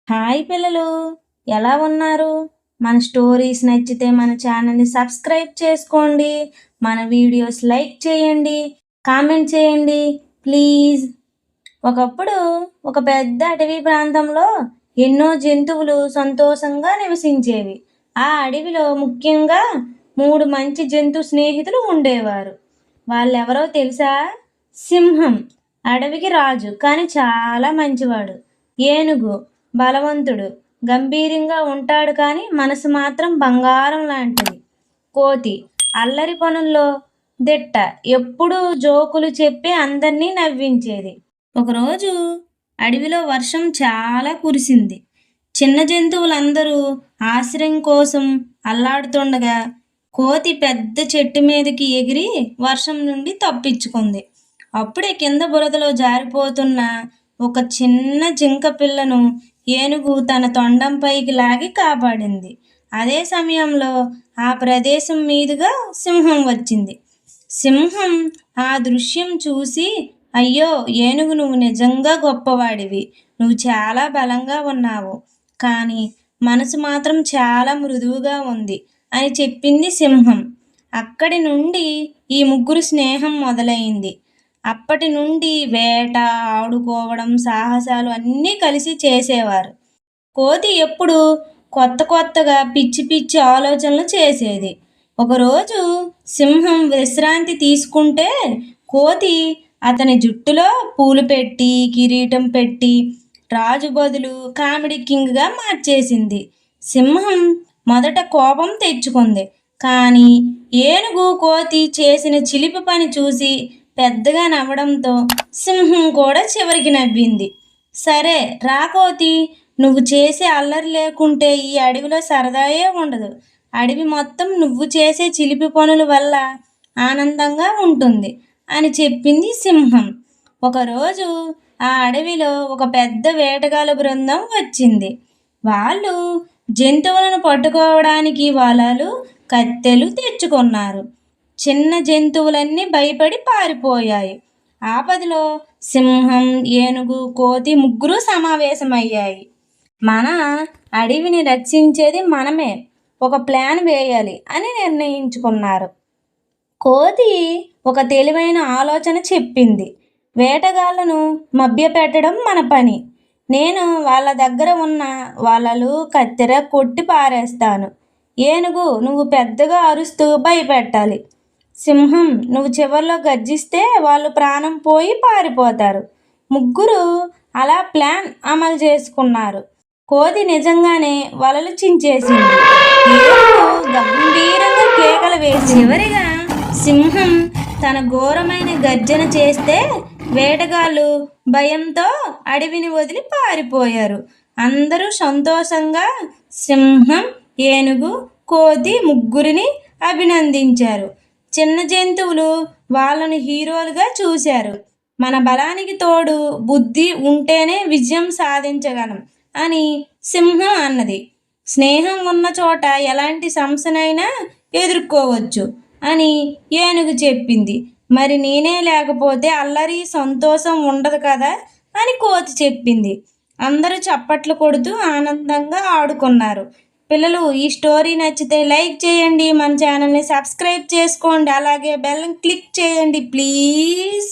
Hi పిల్లలు, ఎలా ఉన్నారు? మన స్టోరీస్ నచ్చితే మన ఛానల్ని సబ్స్క్రైబ్ చేసుకోండి. మన వీడియోస్ లైక్ చేయండి, కామెంట్ చేయండి ప్లీజ్. ఒకప్పుడు ఒక పెద్ద అటవీ ప్రాంతంలో ఎన్నో జంతువులు సంతోషంగా నివసించేవి. ఆ అడవిలో ముఖ్యంగా 3 మంచి జంతు స్నేహితులు ఉండేవారు. వాళ్ళెవరో తెలుసా? సింహం అడవికి రాజు, కానీ చాలా మంచివాడు. ఏనుగు బలవంతుడు, గంభీరంగా ఉంటాడు కానీ మనసు మాత్రం బంగారం లాంటిది. కోతి అల్లరి పనుల్లో దిట్ట, ఎప్పుడూ జోకులు చెప్పి అందరినీ నవ్వించేది. ఒకరోజు అడవిలో వర్షం చాలా కురిసింది. చిన్న జంతువులందరూ ఆశ్రయం కోసం అల్లాడుతుండగా కోతి పెద్ద చెట్టు మీదకి ఎగిరి వర్షం నుండి తప్పించుకుంది. అప్పుడే కింద బురదలో జారిపోతున్న ఒక చిన్న జింక పిల్లను ఏనుగు తన తొండంపైకి లాగి కాపాడింది. అదే సమయంలో ఆ ప్రదేశం మీదుగా సింహం వచ్చింది. సింహం ఆ దృశ్యం చూసి, అయ్యో ఏనుగు, నువ్వు నిజంగా గొప్పవాడివి. నువ్వు చాలా బలంగా ఉన్నావు, కానీ మనసు మాత్రం చాలా మృదువుగా ఉంది అని చెప్పింది సింహం. అక్కడి నుండి ఈ ముగ్గురు స్నేహం మొదలైంది. అప్పటి నుండి వేట, ఆడుకోవడం, సాహసాలు అన్నీ కలిసి చేసేవారు. కోతి ఎప్పుడు కొత్త కొత్తగా పిచ్చి పిచ్చి ఆలోచనలు చేసేది. ఒకరోజు సింహం విశ్రాంతి తీసుకుంటే కోతి అతని జుట్టులో పూలు పెట్టి, కిరీటం పెట్టి రాజు బదులు కామెడీ కింగ్గా మార్చేసింది. సింహం మొదట కోపం తెచ్చుకుంది, కానీ ఏనుగు కోతి చేసిన చిలిపి పని చూసి పెద్దగా నవ్వడంతో సింహం కూడా చివరికి నవ్వింది. సరే రా కోతి, నువ్వు చేసే అల్లరి లేకుంటే ఈ అడవిలో సరదాయే ఉండదు. అడవి మొత్తం నువ్వు చేసే చిలిపి పనుల వల్ల ఆనందంగా ఉంటుంది అని చెప్పింది సింహం. ఒకరోజు ఆ అడవిలో ఒక పెద్ద వేటగాళ్ళ బృందం వచ్చింది. వాళ్ళు జంతువులను పట్టుకోవడానికి వలలు, కత్తెలు తెచ్చుకున్నారు. చిన్న జంతువులన్నీ భయపడి పారిపోయాయి. ఆపదలో సింహం, ఏనుగు, కోతి ముగ్గురు సమావేశమయ్యాయి. మన అడవిని రక్షించేది మనమే, ఒక ప్లాన్ వేయాలి అని నిర్ణయించుకున్నారు. కోతి ఒక తెలివైన ఆలోచన చెప్పింది. వేటగాళ్లను మభ్యపెట్టడం మన పని. నేను వాళ్ళ దగ్గర ఉన్న వలలు, కత్తెర కొట్టి పారేస్తాను. ఏనుగు, నువ్వు పెద్దగా అరుస్తూ భయపెట్టాలి. సింహం, నువ్వు చివర్లో గర్జిస్తే వాళ్ళు ప్రాణం పోయి పారిపోతారు. ముగ్గురు అలా ప్లాన్ అమలు చేసుకున్నారు. కోతి నిజంగానే వలలు చించేసింది. ఏనుగు గంభీరంగా కేకలు వేసి, చివరిగా సింహం తన ఘోరమైన గర్జన చేస్తే వేటగాళ్ళు భయంతో అడవిని వదిలి పారిపోయారు. అందరూ సంతోషంగా సింహం, ఏనుగు, కోతి ముగ్గురిని అభినందించారు. చిన్న జంతువులు వాళ్ళను హీరోలుగా చూశారు. మన బలానికి తోడు బుద్ధి ఉంటేనే విజయం సాధించగలం అని సింహం అన్నది. స్నేహం ఉన్న చోట ఎలాంటి సమస్యనైనా ఎదుర్కోవచ్చు అని ఏనుగు చెప్పింది. మరి నేనే లేకపోతే అల్లరి, సంతోషం ఉండదు కదా అని కోతి చెప్పింది. అందరూ చప్పట్లు కొడుతూ ఆనందంగా ఆడుకున్నారు. పిల్లలు, ఈ స్టోరీ నచ్చితే లైక్ చేయండి, మన ఛానల్ని సబ్స్క్రైబ్ చేసుకోండి, అలాగే బెల్ క్లిక్ చేయండి ప్లీజ్.